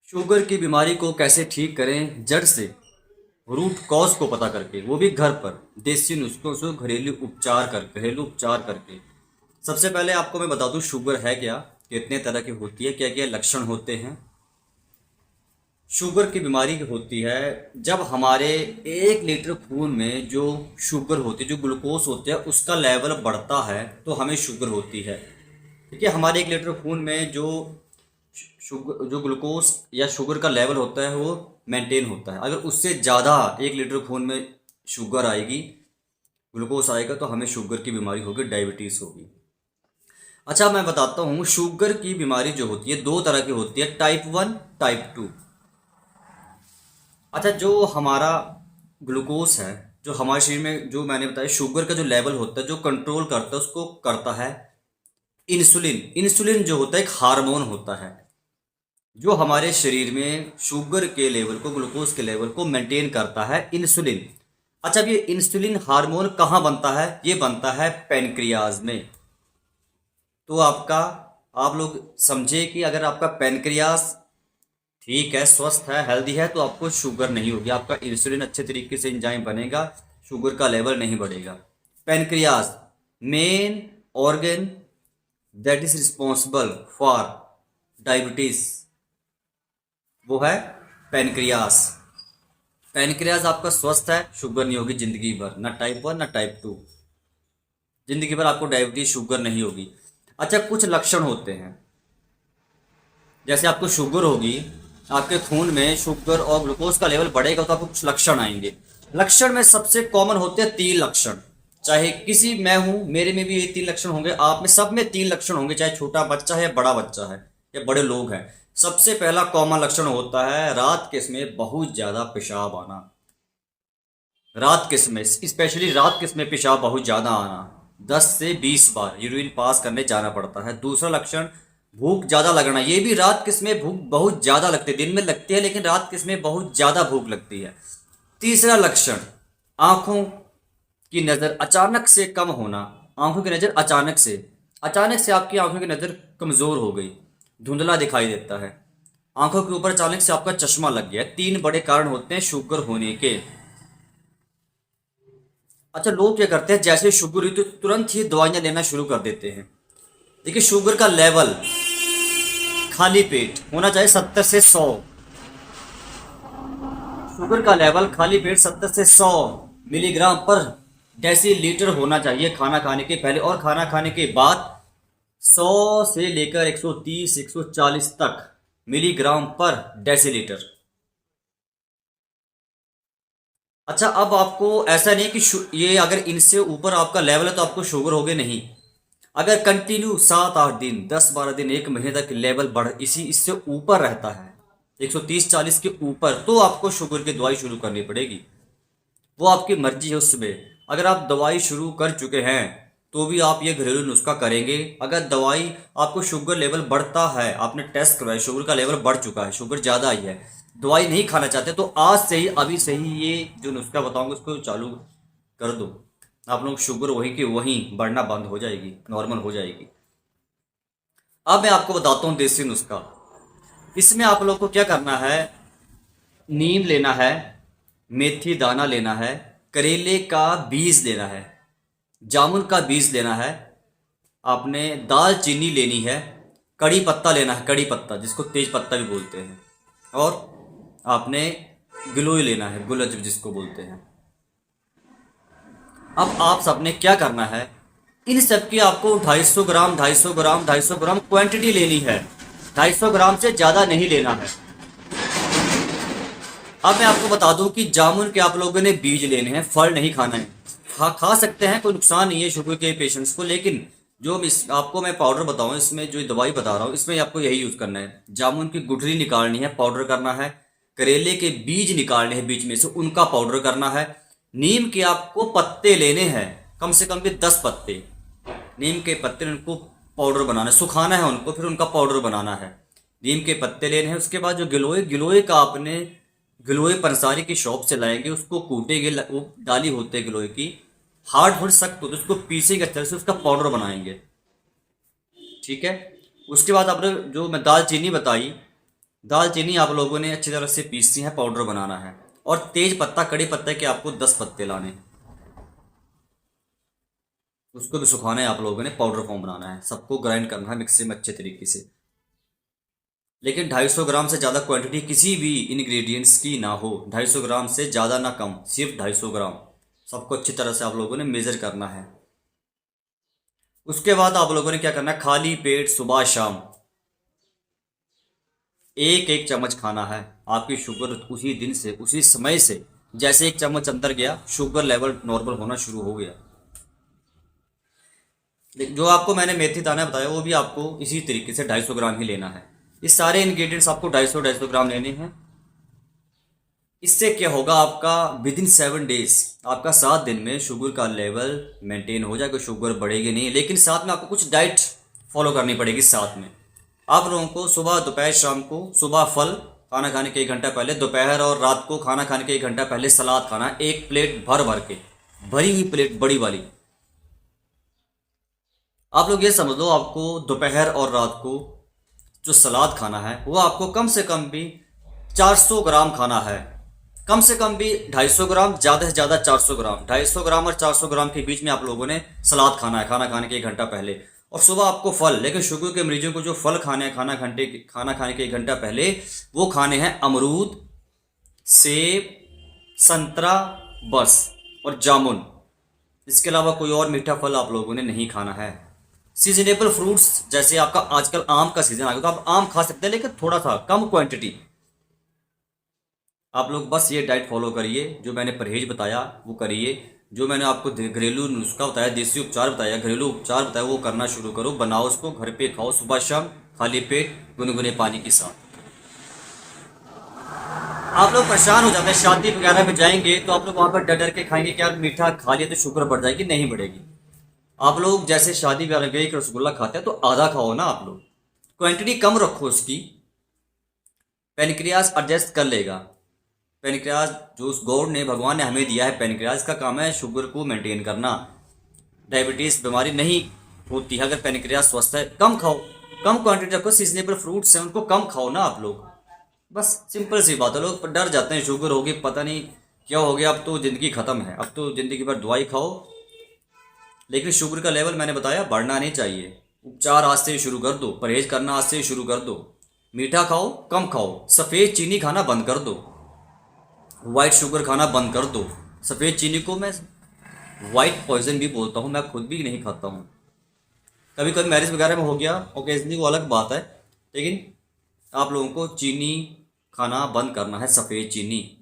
Sugar की बीमारी को कैसे ठीक करें जड़ से, रूट कॉज को पता करके, वो भी घर पर देसी नुस्खों से घरेलू उपचार करके। सबसे पहले आपको मैं बता दूं शुगर है क्या, कितने तरह की होती है, क्या क्या लक्षण होते हैं। शुगर की बीमारी होती है जब हमारे 1 लीटर खून में जो शुगर होती है, जो ग्लूकोज होते हैं, उसका लेवल बढ़ता है तो हमें शुगर होती है। ठीक है, हमारे 1 लीटर खून में शुगर जो ग्लूकोज या शुगर का लेवल होता है वो मेंटेन होता है। अगर उससे ज़्यादा 1 लीटर खून में शुगर आएगी, ग्लूकोज आएगा, तो हमें शुगर की बीमारी होगी, डायबिटीज़ होगी। अच्छा, मैं बताता हूँ शुगर की बीमारी जो होती है 2 तरह की होती है, टाइप 1, टाइप 2। अच्छा, जो हमारा ग्लूकोज है, जो हमारे शरीर में, जो मैंने बताया शुगर का जो लेवल होता है, जो कंट्रोल करता है, उसको करता है इंसुलिन। इंसुलिन जो होता है एक हार्मोन होता है जो हमारे शरीर में शुगर के लेवल को, ग्लूकोज के लेवल को मेंटेन करता है, इंसुलिन। अच्छा, अब ये इंसुलिन हार्मोन कहाँ बनता है? ये बनता है पेनक्रियाज में। तो आप लोग समझे कि अगर आपका पेनक्रियाज ठीक है, स्वस्थ है, हेल्दी है, तो आपको शुगर नहीं होगी, आपका इंसुलिन अच्छे तरीके से एंजाइम बनेगा, शुगर का लेवल नहीं बढ़ेगा। Pancreas main organ that is responsible for diabetes, वो है पेनक्रियास। पेनक्रियास आपका स्वस्थ है, शुगर नहीं होगी जिंदगी भर, ना टाइप 1 ना टाइप 2। जिंदगी भर आपको डायबिटीज, शुगर नहीं होगी। अच्छा, कुछ लक्षण होते हैं, जैसे आपको शुगर होगी, आपके खून में शुगर और ग्लूकोज का लेवल बढ़ेगा तो आपको कुछ लक्षण आएंगे। लक्षण में सबसे कॉमन होते हैं 3 लक्षण। चाहे किसी मैं हूं, मेरे में भी ये 3 लक्षण होंगे, आप में सब में 3 लक्षण होंगे, चाहे छोटा बच्चा है या बड़ा बच्चा है या बड़े लोग हैं। सबसे पहला कॉमन लक्षण होता है रात के समय बहुत ज्यादा पेशाब आना। रात के समय, स्पेशली रात के समय पेशाब बहुत ज्यादा आना, 10 से 20 बार यूरिन पास करने जाना पड़ता है। दूसरा लक्षण भूख ज्यादा लगना, ये भी रात के समय भूख बहुत ज्यादा लगती है, दिन में लगती है लेकिन रात के समय बहुत ज्यादा भूख लगती है। तीसरा लक्षण आंखों की नजर अचानक से कम होना। आंखों की नजर अचानक से आपकी आंखों की नजर कमजोर हो गई, धुंधला दिखाई देता है, आंखों के ऊपर अचानक से आपका चश्मा लग गया। 3 बड़े कारण होते हैं शुगर होने के। अच्छा, लोग क्या करते हैं, जैसे शुगर हुई तो तुरंत ही दवाइयां लेना शुरू कर देते हैं। देखिए, शुगर का लेवल खाली पेट होना चाहिए 70 से 100। शुगर का लेवल खाली पेट 70 से 100 मिलीग्राम पर डेसीलीटर होना चाहिए खाना खाने के पहले, और खाना खाने के बाद 100 से लेकर 130 140 तक मिलीग्राम पर डेसीलीटर। अच्छा, अब आपको ऐसा नहीं कि ये अगर इनसे ऊपर आपका लेवल है तो आपको शुगर होगी, नहीं। अगर कंटिन्यू 7 8 दिन, 10 12 दिन, 1 महीने तक लेवल बढ़ इसी इससे ऊपर रहता है, 130 40 के ऊपर, तो आपको शुगर की दवाई शुरू करनी पड़ेगी। वो आपकी मर्जी है उसमें। अगर आप दवाई शुरू कर चुके हैं तो भी आप ये घरेलू नुस्खा करेंगे। अगर दवाई, आपको शुगर लेवल बढ़ता है, आपने टेस्ट करवाया, शुगर का लेवल बढ़ चुका है, शुगर ज़्यादा आई है, दवाई नहीं खाना चाहते, तो आज से ही, अभी से ही ये जो नुस्खा बताऊंगा उसको चालू कर दो। आप लोग शुगर वहीं की वहीं बढ़ना बंद हो जाएगी, नॉर्मल हो जाएगी। अब मैं आपको बताता हूँ देसी नुस्खा। इसमें आप लोग को क्या करना है, नीम लेना है, मेथी दाना लेना है, करेले का बीज लेना है, जामुन का बीज लेना है, आपने दाल चीनी लेनी है, कड़ी पत्ता लेना है, कड़ी पत्ता जिसको तेज पत्ता भी बोलते हैं, और आपने गिलोय लेना है, गुलज जिसको बोलते हैं। अब आप सबने क्या करना है, इन सब की आपको 250 ग्राम 250 ग्राम 250 ग्राम क्वांटिटी लेनी है, 250 ग्राम से ज़्यादा नहीं लेना है। अब मैं आपको बता दूं कि जामुन के आप लोगों ने बीज लेने हैं, फल नहीं खाना है। खा सकते हैं, कोई नुकसान नहीं है शुगर के पेशेंट्स को, लेकिन जो आपको मैं पाउडर बताऊं, इसमें जो दवाई बता रहा हूँ, इसमें आपको यही यूज़ करना है। जामुन की गुठली निकालनी है, पाउडर करना है, करेले के बीज निकालने हैं बीच में से, उनका पाउडर करना है। नीम के आपको पत्ते लेने हैं, कम से कम भी 10 पत्ते, नीम के पत्ते, उनको पाउडर बनाना है, सुखाना है उनको, फिर उनका पाउडर बनाना है। नीम के पत्ते लेने हैं। उसके बाद जो गिलोय, गिलोय का आपने, गिलोय पंसारी की शॉप से लाएंगे, उसको कूटेंगे, वो डाली होते हैं गिलोय की, हार्ड थोड़ी सख्त होती है, उसको पीसेंगे अच्छे से, उसका पाउडर बनाएंगे। ठीक है। उसके बाद आपने जो मैं दालचीनी बताई, दालचीनी आप लोगों ने अच्छी तरह से पीसनी है, पाउडर बनाना है। और तेज पत्ता, कड़ी पत्ते के आपको 10 पत्ते लाने, उसको भी सुखाना है आप लोगों ने, पाउडर फॉर्म बनाना है। सबको ग्राइंड करना है मिक्सी में अच्छे तरीके से। लेकिन 250 ग्राम से ज़्यादा क्वांटिटी किसी भी इंग्रेडिएंट्स की ना हो, 250 ग्राम से ज़्यादा ना कम, सिर्फ 250 ग्राम। सबको अच्छी तरह से आप लोगों ने मेज़र करना है। उसके बाद आप लोगों ने क्या करना है, खाली पेट सुबह शाम एक एक चम्मच खाना है। आपकी शुगर उसी दिन से, उसी समय से, जैसे एक चम्मच अंदर गया शुगर लेवल नॉर्मल होना शुरू हो गया। जो आपको मैंने मेथी दाना बताया वो भी आपको इसी तरीके से 250 ग्राम ही लेना है। ये सारे इंग्रेडिएंट्स आपको 250 ग्राम लेने हैं। इससे क्या होगा, आपका विद इन 7 डेज, आपका 7 दिन में शुगर का लेवल मेंटेन हो जाएगा, शुगर बढ़ेगी नहीं। लेकिन साथ में आपको कुछ डाइट फॉलो करनी पड़ेगी। साथ में आप लोगों को सुबह दोपहर शाम को, सुबह फल खाना खाने के 1 घंटा पहले, दोपहर और रात को खाना खाने के 1 घंटा पहले सलाद खाना है, एक प्लेट भर भर के, भरी हुई प्लेट बड़ी वाली। आप लोग ये समझ लो, आपको दोपहर और रात को जो सलाद खाना है वो आपको कम से कम भी 400 ग्राम खाना है। कम से कम भी 250 ग्राम, ज़्यादा से ज़्यादा 400 ग्राम। 250 ग्राम और 400 ग्राम के बीच में आप लोगों ने सलाद खाना है खाना खाने के 1 घंटा पहले। और सुबह आपको फल, लेकिन शुगर के मरीजों को जो फल खाने हैं खाना खाने के 1 घंटा पहले, वो खाने हैं अमरूद, सेब, संतरा बस, और जामुन। इसके अलावा कोई और मीठा फल आप लोगों ने नहीं खाना है। सीजनेबल फ्रूट्स, जैसे आपका आजकल आम का सीजन आ गया तो आप आम खा सकते हैं, लेकिन थोड़ा सा कम क्वांटिटी। आप लोग बस ये डाइट फॉलो करिए, जो मैंने परहेज बताया वो करिए। जो मैंने आपको घरेलू नुस्खा बताया, देसी उपचार बताया, घरेलू उपचार बताया, वो करना शुरू करो। बनाओ उसको, घर पे खाओ, सुबह शाम खाली पेट गुनगुने पानी के साथ। आप लोग परेशान हो जाते हैं, शादी वगैरह में जाएंगे तो आप लोग वहाँ पर डर डर के खाएंगे कि यार मीठा खा लिया तो शुगर बढ़ जाएगी, नहीं बढ़ेगी। आप लोग जैसे शादी वगैरह गए कि रसगुल्ला खाते हैं तो आधा खाओ ना, आप लोग क्वांटिटी कम रखो उसकी। पेनक्रियाज एडजस्ट कर लेगा। पेनक्रियाज जो उस गॉड ने, भगवान ने हमें दिया है, पेनक्रियाज का काम है शुगर को मेंटेन करना। डायबिटीज बीमारी नहीं होती है अगर पेनक्रियाज स्वस्थ है। कम खाओ, कम क्वांटिटी रखो। सीजनेबल फ्रूट्स हैं उनको कम खाओ ना आप लोग। बस सिंपल सी बात है। लोग डर जाते हैं, शुगर होगी, पता नहीं क्या हो गया, अब तो ज़िंदगी ख़त्म है, अब तो ज़िंदगी भर दवाई खाओ। लेकिन शुगर का लेवल मैंने बताया बढ़ना नहीं चाहिए। उपचार आज से ही शुरू कर दो, परहेज करना आज से ही शुरू कर दो। मीठा खाओ, कम खाओ, सफ़ेद चीनी खाना बंद कर दो, वाइट शुगर खाना बंद कर दो। सफ़ेद चीनी को मैं वाइट पॉइजन भी बोलता हूँ, मैं खुद भी नहीं खाता हूँ। कभी कभी मैरिज वगैरह में हो गया ओकेजनली, वो अलग बात है। लेकिन आप लोगों को चीनी खाना बंद करना है, सफ़ेद चीनी।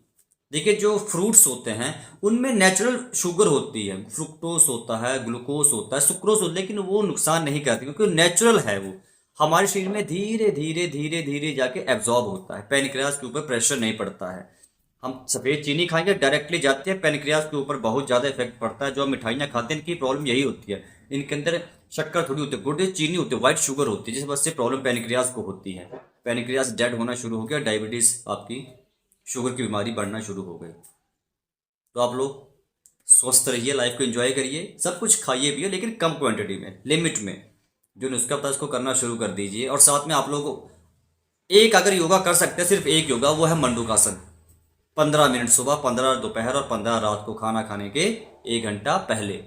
देखिए, जो फ्रूट्स होते हैं उनमें नेचुरल शुगर होती है, फ्रुक्टोस होता है, ग्लूकोज होता है, सुक्रोज होता है, लेकिन वो नुकसान नहीं करती क्योंकि नेचुरल है। वो हमारे शरीर में धीरे धीरे धीरे धीरे जाके एब्जॉर्ब होता है, पेनक्रियाज के ऊपर प्रेशर नहीं पड़ता है। हम सफ़ेद चीनी खाएंगे डायरेक्टली जाती है पेनक्रियाज के ऊपर, बहुत ज़्यादा इफेक्ट पड़ता है। जो हम मिठाइयाँ खाते हैं इनकी प्रॉब्लम यही होती है, इनके अंदर शक्कर थोड़ी होती है, गुड़ चीनी होती है, वाइट शुगर होती है, जिस वजह से प्रॉब्लम पेनक्रियाज को होती है। पेनक्रियाज डेड होना शुरू हो गया, डायबिटीज़, आपकी शुगर की बीमारी बढ़ना शुरू हो गई। तो आप लोग स्वस्थ रहिए, लाइफ को एंजॉय करिए, सब कुछ खाइए पिए, लेकिन कम क्वांटिटी में, लिमिट में। जो नुस्खा पता है उसको करना शुरू कर दीजिए। और साथ में आप लोग एक अगर योगा कर सकते हैं, सिर्फ एक योगा, वो है मंडूकासन। 15 मिनट सुबह, 15 दोपहर और 15 रात को खाना खाने के 1 घंटा पहले।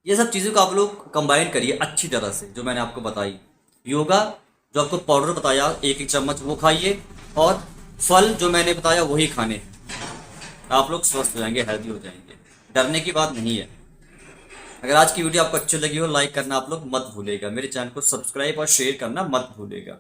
ये सब चीज़ों को आप लोग कंबाइन करिए अच्छी तरह से, जो मैंने आपको बताई। योगा जो आपको पाउडर बताया 1-1 चम्मच वो खाइए, और फल जो मैंने बताया वही खाने हैं। आप लोग स्वस्थ हो जाएंगे, हेल्दी हो जाएंगे, डरने की बात नहीं है। अगर आज की वीडियो आपको अच्छी लगी हो, लाइक करना आप लोग मत भूलेगा। मेरे चैनल को सब्सक्राइब और शेयर करना मत भूलेगा।